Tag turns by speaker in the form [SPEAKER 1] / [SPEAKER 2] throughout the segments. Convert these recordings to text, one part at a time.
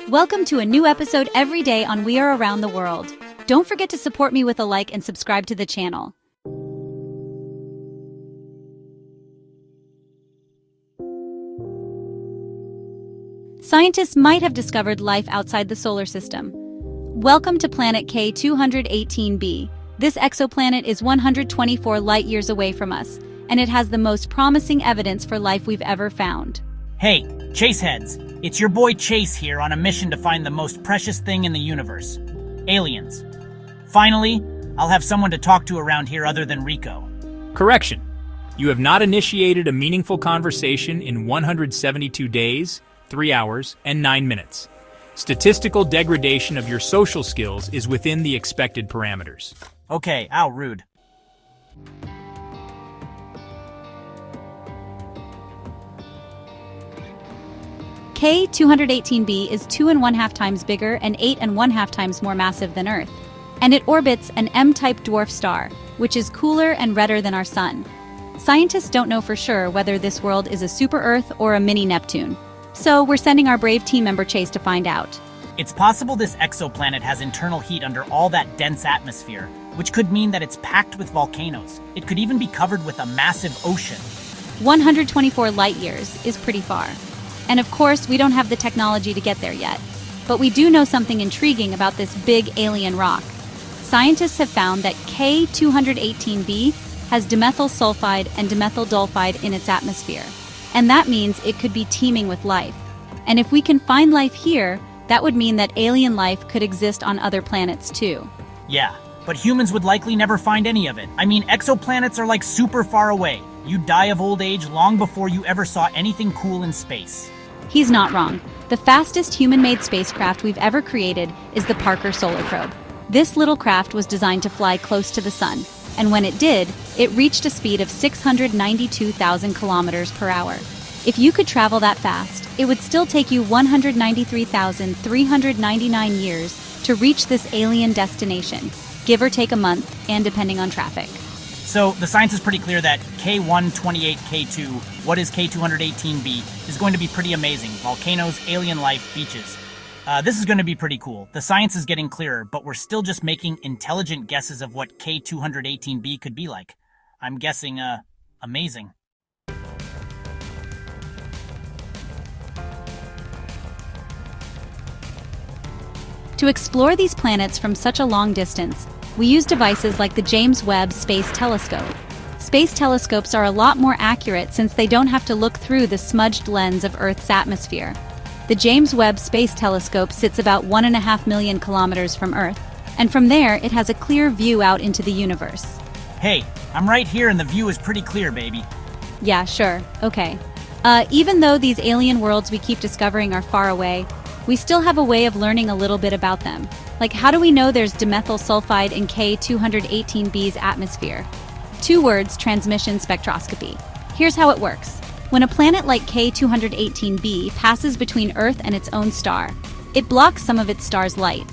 [SPEAKER 1] Welcome to a new episode every day on We Are Around the World. Don't forget to support me with a like and subscribe to the channel. Scientists might have discovered life outside the solar system. Welcome to planet K218b. This exoplanet is 124 light-years away from us, and it has the most promising evidence for life we've ever found.
[SPEAKER 2] Hey, Chaseheads! It's your boy Chase here on a mission to find the most precious thing in the universe. Aliens. Finally, I'll have someone to talk to around here other than Rico.
[SPEAKER 3] Correction. You have not initiated a meaningful conversation in 172 days, 3 hours, and 9 minutes. Statistical degradation of your social skills is within the expected parameters.
[SPEAKER 2] Okay, ow, rude.
[SPEAKER 1] K218b is 2.5 times bigger and 8.5 times more massive than Earth. And it orbits an M-type dwarf star, which is cooler and redder than our sun. Scientists don't know for sure whether this world is a super-Earth or a mini-Neptune. So we're sending our brave team member Chase to find out.
[SPEAKER 2] It's possible this exoplanet has internal heat under all that dense atmosphere, which could mean that it's packed with volcanoes. It could even be covered with a massive ocean.
[SPEAKER 1] 124 light-years is pretty far. And of course, we don't have the technology to get there yet. But we do know something intriguing about this big alien rock. Scientists have found that K218b has dimethyl sulfide and dimethyl sulfide in its atmosphere. And that means it could be teeming with life. And if we can find life here, that would mean that alien life could exist on other planets too.
[SPEAKER 2] Yeah, but humans would likely never find any of it. I mean, exoplanets are like super far away. You'd die of old age long before you ever saw anything cool in space.
[SPEAKER 1] He's not wrong. The fastest human-made spacecraft we've ever created is the Parker Solar Probe. This little craft was designed to fly close to the sun, and when it did, it reached a speed of 692,000 kilometers per hour. If you could travel that fast, it would still take you 193,399 years to reach this alien destination, give or take a month, and depending on traffic.
[SPEAKER 2] So the science is pretty clear that K128K2, what is K218b, is going to be pretty amazing. Volcanoes, alien life, beaches. This is going to be pretty cool. The science is getting clearer, but we're still just making intelligent guesses of what K218b could be like. I'm guessing, amazing.
[SPEAKER 1] To explore these planets from such a long distance, we use devices like the James Webb Space Telescope. Space telescopes are a lot more accurate since they don't have to look through the smudged lens of Earth's atmosphere. The James Webb Space Telescope sits about 1.5 million kilometers from Earth, and from there it has a clear view out into the universe.
[SPEAKER 2] Hey, I'm right here and the view is pretty clear, baby.
[SPEAKER 1] Yeah, sure, okay. Even though these alien worlds we keep discovering are far away, we still have a way of learning a little bit about them. Like, how do we know there's dimethyl sulfide in K218b's atmosphere? 2 words, transmission spectroscopy. Here's how it works. When a planet like K218b passes between Earth and its own star, it blocks some of its star's light.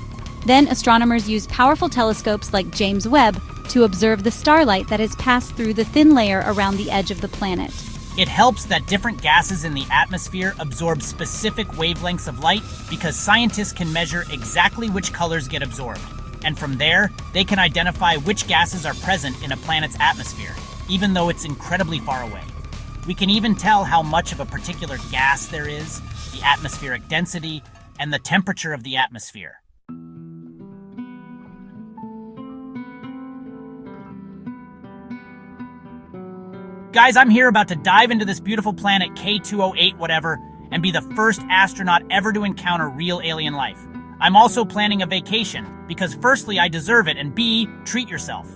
[SPEAKER 1] Then astronomers use powerful telescopes like James Webb to observe the starlight that has passed through the thin layer around the edge of the planet.
[SPEAKER 2] It helps that different gases in the atmosphere absorb specific wavelengths of light because scientists can measure exactly which colors get absorbed. And from there, they can identify which gases are present in a planet's atmosphere, even though it's incredibly far away. We can even tell how much of a particular gas there is, the atmospheric density, and the temperature of the atmosphere. Guys, I'm here about to dive into this beautiful planet K208 whatever and be the first astronaut ever to encounter real alien life. I'm also planning a vacation because firstly, I deserve it, and B, treat yourself.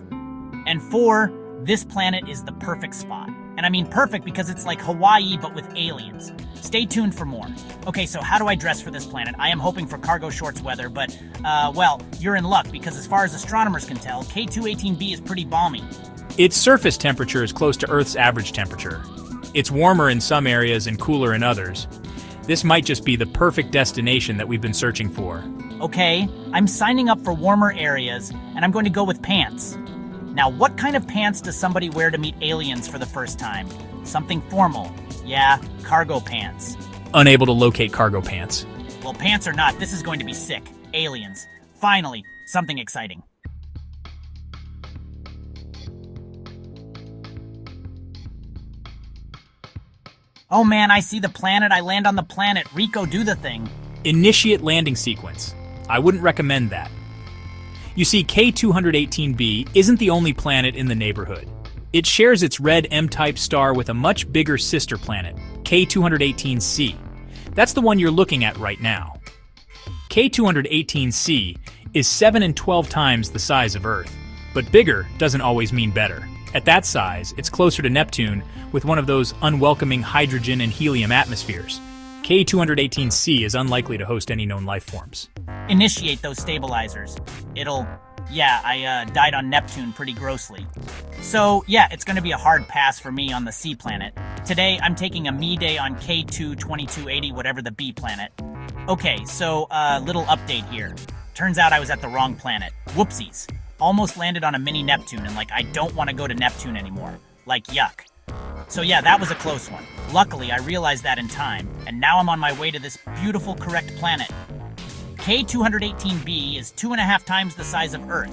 [SPEAKER 2] And 4, this planet is the perfect spot. And I mean perfect because it's like Hawaii but with aliens. Stay tuned for more. Okay, so how do I dress for this planet? I am hoping for cargo shorts weather, but, well, you're in luck because as far as astronomers can tell, K218b is pretty balmy.
[SPEAKER 3] Its surface temperature is close to Earth's average temperature. It's warmer in some areas and cooler in others. This might just be the perfect destination that we've been searching for.
[SPEAKER 2] Okay, I'm signing up for warmer areas, and I'm going to go with pants. Now, what kind of pants does somebody wear to meet aliens for the first time? Something formal. Yeah, cargo pants.
[SPEAKER 3] Unable to locate cargo pants.
[SPEAKER 2] Well, pants or not, this is going to be sick. Aliens. Finally, something exciting. Oh man, I see the planet. I land on the planet. Rico, do the thing.
[SPEAKER 3] Initiate landing sequence. I wouldn't recommend that. You see, K218b isn't the only planet in the neighborhood. It shares its red M-type star with a much bigger sister planet, K218c. That's the one you're looking at right now. K218c is 7 and 12 times the size of Earth, but bigger doesn't always mean better. At that size, it's closer to Neptune with one of those unwelcoming hydrogen and helium atmospheres. K218c is unlikely to host any known life forms.
[SPEAKER 2] Initiate those stabilizers. I died on Neptune pretty grossly. So, yeah, it's going to be a hard pass for me on the C planet. Today, I'm taking a me day on K22280, whatever the B planet. Okay, so, little update here. Turns out I was at the wrong planet. Whoopsies. Almost landed on a mini Neptune, and I don't want to go to Neptune anymore. Yuck. So yeah, that was a close one. Luckily, I realized that in time, and now I'm on my way to this beautiful correct planet. K218b is 2.5 times the size of Earth,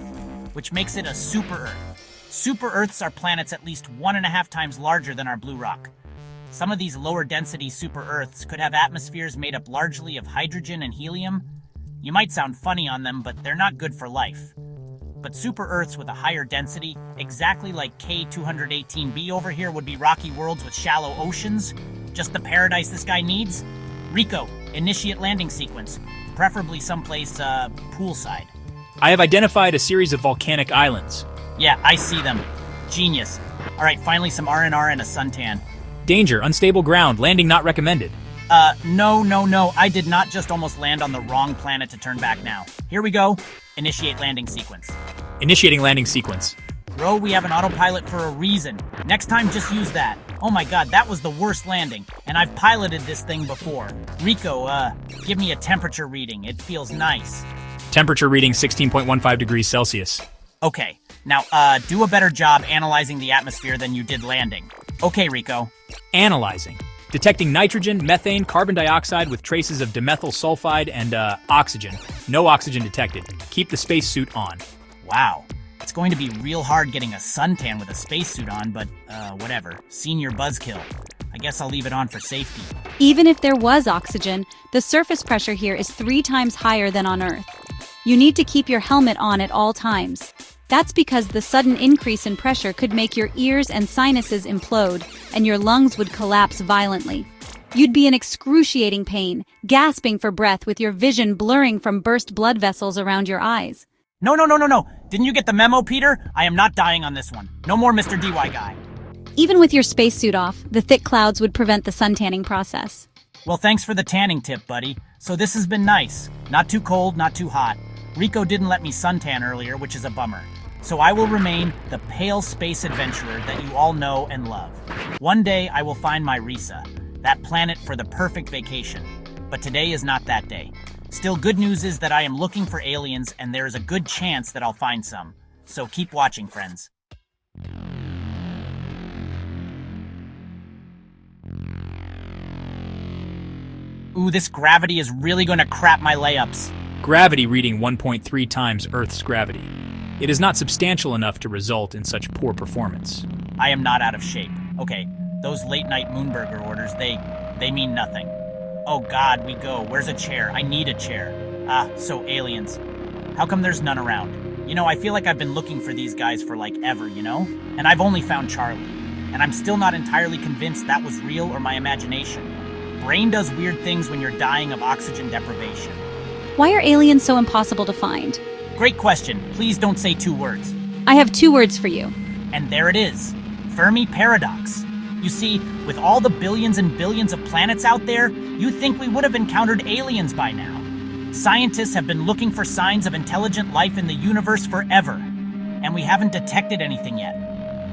[SPEAKER 2] which makes it a super Earth. Super Earths are planets at least 1.5 times larger than our blue rock. Some of these lower density super Earths could have atmospheres made up largely of hydrogen and helium. You might sound funny on them, but they're not good for life. But super Earths with a higher density, exactly like K218b over here, would be rocky worlds with shallow oceans. Just the paradise this guy needs. Rico, initiate landing sequence. Preferably someplace, poolside.
[SPEAKER 3] I have identified a series of volcanic islands.
[SPEAKER 2] Yeah, I see them. Genius. Alright, finally some R&R and a suntan.
[SPEAKER 3] Danger, unstable ground, landing not recommended.
[SPEAKER 2] No. I did not just almost land on the wrong planet to turn back now. Here we go. Initiate landing sequence.
[SPEAKER 3] Initiating landing sequence.
[SPEAKER 2] Bro, we have an autopilot for a reason. Next time, just use that. Oh my god, that was the worst landing. And I've piloted this thing before. Rico, give me a temperature reading. It feels nice.
[SPEAKER 3] Temperature reading 16.15 degrees Celsius.
[SPEAKER 2] Okay, now, do a better job analyzing the atmosphere than you did landing. Okay, Rico.
[SPEAKER 3] Analyzing. Detecting nitrogen, methane, carbon dioxide with traces of dimethyl sulfide and, oxygen. No oxygen detected. Keep the spacesuit on.
[SPEAKER 2] Wow. It's going to be real hard getting a suntan with a spacesuit on, but, whatever. Senior buzzkill. I guess I'll leave it on for safety.
[SPEAKER 1] Even if there was oxygen, the surface pressure here is 3 times higher than on Earth. You need to keep your helmet on at all times. That's because the sudden increase in pressure could make your ears and sinuses implode, and your lungs would collapse violently. You'd be in excruciating pain, gasping for breath with your vision blurring from burst blood vessels around your eyes.
[SPEAKER 2] No. Didn't you get the memo, Peter? I am not dying on this one. No more Mr. DY guy.
[SPEAKER 1] Even with your spacesuit off, the thick clouds would prevent the sun-tanning process.
[SPEAKER 2] Well, thanks for the tanning tip, buddy. So this has been nice. Not too cold, not too hot. Rico didn't let me suntan earlier, which is a bummer. So I will remain the pale space adventurer that you all know and love. One day I will find my Risa, that planet for the perfect vacation. But today is not that day. Still, good news is that I am looking for aliens, and there is a good chance that I'll find some. So keep watching, friends. Ooh, this gravity is really going to crap my layups.
[SPEAKER 3] Gravity reading 1.3 times Earth's gravity. It is not substantial enough to result in such poor performance.
[SPEAKER 2] I am not out of shape. Okay, those late-night Moonburger orders, they mean nothing. Oh god, we go. Where's a chair? I need a chair. So aliens. How come there's none around? You know, I feel like I've been looking for these guys for ever, you know? And I've only found Charlie. And I'm still not entirely convinced that was real or my imagination. Brain does weird things when you're dying of oxygen deprivation.
[SPEAKER 1] Why are aliens so impossible to find?
[SPEAKER 2] Great question. Please don't say 2 words.
[SPEAKER 1] I have 2 words for you.
[SPEAKER 2] And there it is. Fermi paradox. You see, with all the billions and billions of planets out there, you'd think we would have encountered aliens by now. Scientists have been looking for signs of intelligent life in the universe forever, and we haven't detected anything yet.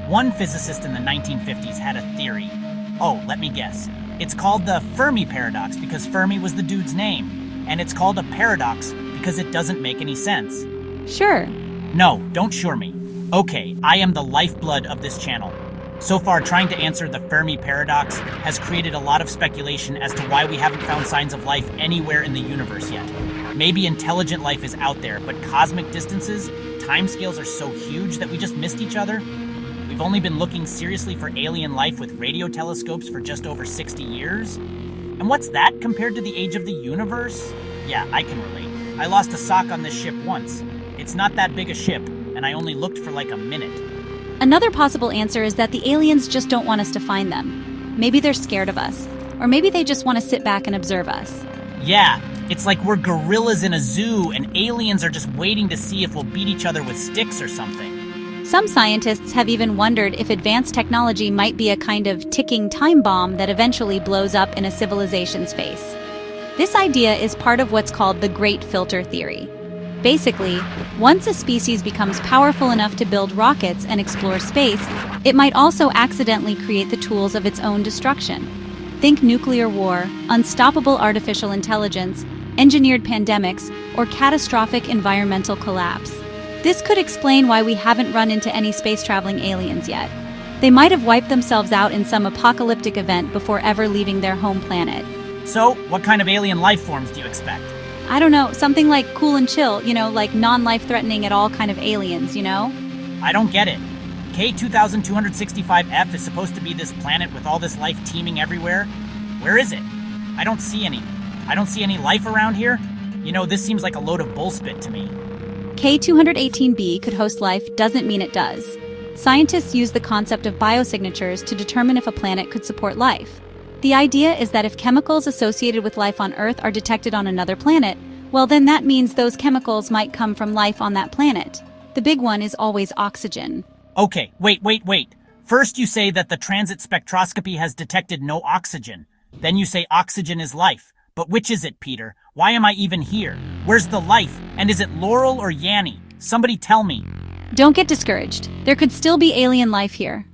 [SPEAKER 2] One physicist in the 1950s had a theory. Oh, let me guess. It's called the Fermi paradox because Fermi was the dude's name, and it's called a paradox because it doesn't make any sense.
[SPEAKER 1] Sure.
[SPEAKER 2] No, don't sure me. Okay, I am the lifeblood of this channel. So far, trying to answer the Fermi paradox has created a lot of speculation as to why we haven't found signs of life anywhere in the universe yet. Maybe intelligent life is out there, but cosmic distances, timescales are so huge that we just missed each other. We've only been looking seriously for alien life with radio telescopes for just over 60 years. And what's that compared to the age of the universe? Yeah, I can relate. I lost a sock on this ship once. It's not that big a ship, and I only looked for like a minute.
[SPEAKER 1] Another possible answer is that the aliens just don't want us to find them. Maybe they're scared of us, or maybe they just want to sit back and observe us.
[SPEAKER 2] Yeah, it's like we're gorillas in a zoo and aliens are just waiting to see if we'll beat each other with sticks or something.
[SPEAKER 1] Some scientists have even wondered if advanced technology might be a kind of ticking time bomb that eventually blows up in a civilization's face. This idea is part of what's called the Great Filter Theory. Basically, once a species becomes powerful enough to build rockets and explore space, it might also accidentally create the tools of its own destruction. Think nuclear war, unstoppable artificial intelligence, engineered pandemics, or catastrophic environmental collapse. This could explain why we haven't run into any space-traveling aliens yet. They might have wiped themselves out in some apocalyptic event before ever leaving their home planet.
[SPEAKER 2] So, what kind of alien life forms do you expect?
[SPEAKER 1] I don't know, something like cool and chill, like non-life-threatening at all kind of aliens,
[SPEAKER 2] I don't get it. K218b is supposed to be this planet with all this life teeming everywhere. Where is it? I don't see any. I don't see any life around here. This seems like a load of bullspit to me.
[SPEAKER 1] K218b could host life doesn't mean it does. Scientists use the concept of biosignatures to determine if a planet could support life. The idea is that if chemicals associated with life on Earth are detected on another planet, well then that means those chemicals might come from life on that planet. The big one is always oxygen.
[SPEAKER 2] Okay, wait. First you say that the transit spectroscopy has detected no oxygen. Then you say oxygen is life. But which is it, Peter? Why am I even here? Where's the life? And is it Laurel or Yanni? Somebody tell me.
[SPEAKER 1] Don't get discouraged. There could still be alien life here.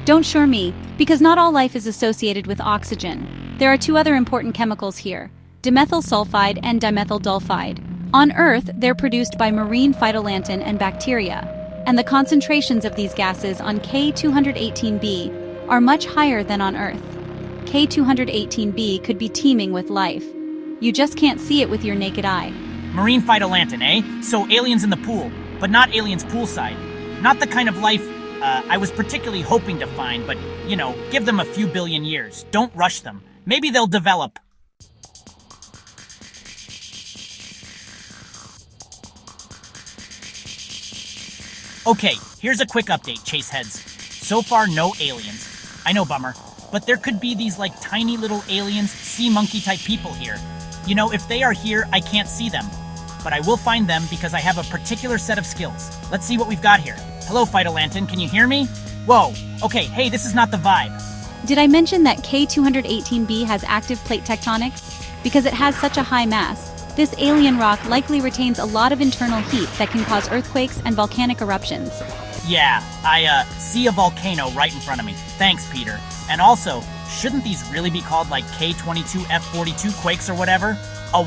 [SPEAKER 1] Don't sure me, because not all life is associated with oxygen. There are two other important chemicals here, dimethyl sulfide and dimethyl sulfide. On Earth, they're produced by marine phytoplankton and bacteria, and the concentrations of these gases on K218b are much higher than on Earth. K218b could be teeming with life. You just can't see it with your naked eye.
[SPEAKER 2] Marine phytoplankton, eh? So aliens in the pool, but not aliens poolside. Not the kind of life I was particularly hoping to find, but, give them a few billion years. Don't rush them. Maybe they'll develop. Okay, here's a quick update, Chaseheads. So far, no aliens. I know, bummer. But there could be these, tiny little aliens, sea monkey-type people here. If they are here, I can't see them. But I will find them because I have a particular set of skills. Let's see what we've got here. Hello, phytoplankton, can you hear me? Whoa, okay, hey, this is not the vibe.
[SPEAKER 1] Did I mention that K218b has active plate tectonics? Because it has such a high mass, this alien rock likely retains a lot of internal heat that can cause earthquakes and volcanic eruptions.
[SPEAKER 2] Yeah, I see a volcano right in front of me. Thanks, Peter. And also, shouldn't these really be called K22F42 quakes or whatever?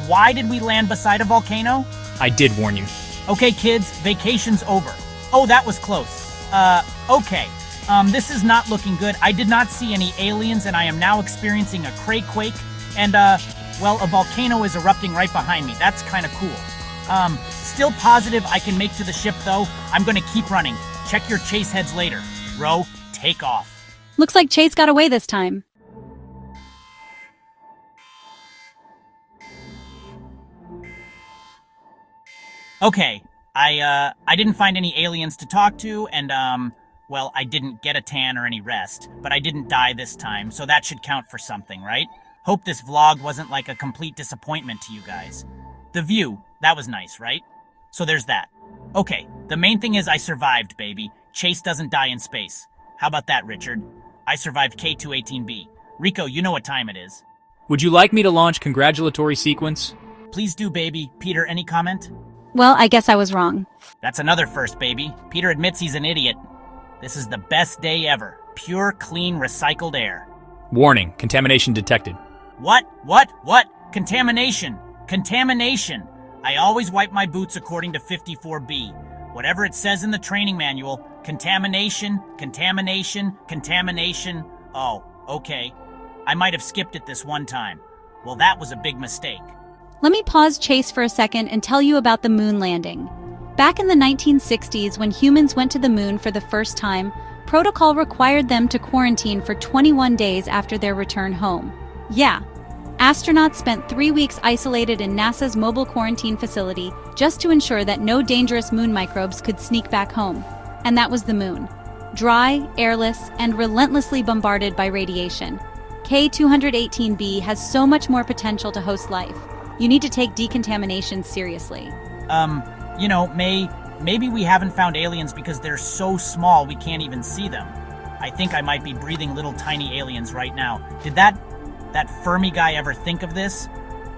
[SPEAKER 2] Why did we land beside a volcano?
[SPEAKER 3] I did warn you.
[SPEAKER 2] Okay, kids, vacation's over. Oh, that was close. Okay. This is not looking good. I did not see any aliens, and I am now experiencing a cray quake. And, a volcano is erupting right behind me. That's kind of cool. Still positive I can make to the ship, though. I'm gonna keep running. Check your chase heads later. Row, take off.
[SPEAKER 1] Looks like Chase got away this time.
[SPEAKER 2] Okay, I didn't find any aliens to talk to, and, I didn't get a tan or any rest, but I didn't die this time, so that should count for something, right? Hope this vlog wasn't like a complete disappointment to you guys. The view, that was nice, right? So there's that. Okay, the main thing is I survived, baby. Chase doesn't die in space. How about that, Richard? I survived K218b. Rico, you know what time it is.
[SPEAKER 3] Would you like me to launch congratulatory sequence?
[SPEAKER 2] Please do, baby. Peter, any comment?
[SPEAKER 1] Well, I guess I was wrong.
[SPEAKER 2] That's another first, baby. Peter admits he's an idiot. This is the best day ever. Pure, clean, recycled air.
[SPEAKER 3] Warning, contamination detected.
[SPEAKER 2] What? Contamination. I always wipe my boots according to 54B. Whatever it says in the training manual, contamination, contamination, contamination. Oh, okay. I might have skipped it this one time. Well, that was a big mistake.
[SPEAKER 1] Let me pause Chase for a second and tell you about the moon landing. Back in the 1960s, when humans went to the moon for the first time, protocol required them to quarantine for 21 days after their return home. Yeah, astronauts spent 3 weeks isolated in NASA's mobile quarantine facility just to ensure that no dangerous moon microbes could sneak back home. And that was the moon. Dry, airless, and relentlessly bombarded by radiation. K218b has so much more potential to host life. You need to take decontamination seriously.
[SPEAKER 2] Maybe we haven't found aliens because they're so small we can't even see them. I think I might be breathing little tiny aliens right now. Did that Fermi guy ever think of this?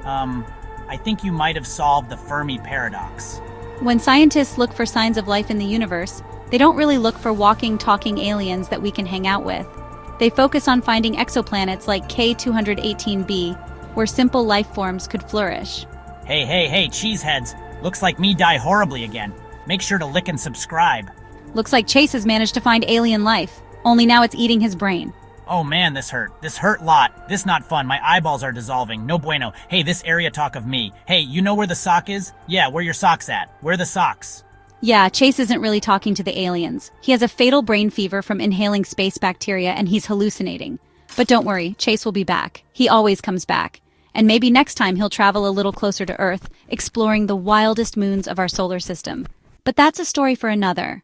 [SPEAKER 2] I think you might have solved the Fermi paradox.
[SPEAKER 1] When scientists look for signs of life in the universe, they don't really look for walking, talking aliens that we can hang out with. They focus on finding exoplanets like K218b, where simple life forms could flourish.
[SPEAKER 2] Hey, cheeseheads. Looks like me die horribly again. Make sure to lick and subscribe.
[SPEAKER 1] Looks like Chase has managed to find alien life, only now it's eating his brain.
[SPEAKER 2] Oh man, this hurt. This hurt lot. This not fun. My eyeballs are dissolving. No bueno. Hey, this area talk of me. Hey, you know where the sock is? Yeah, where your socks at? Where the socks?
[SPEAKER 1] Yeah, Chase isn't really talking to the aliens. He has a fatal brain fever from inhaling space bacteria and he's hallucinating. But don't worry, Chase will be back. He always comes back. And maybe next time he'll travel a little closer to Earth, exploring the wildest moons of our solar system. But that's a story for another.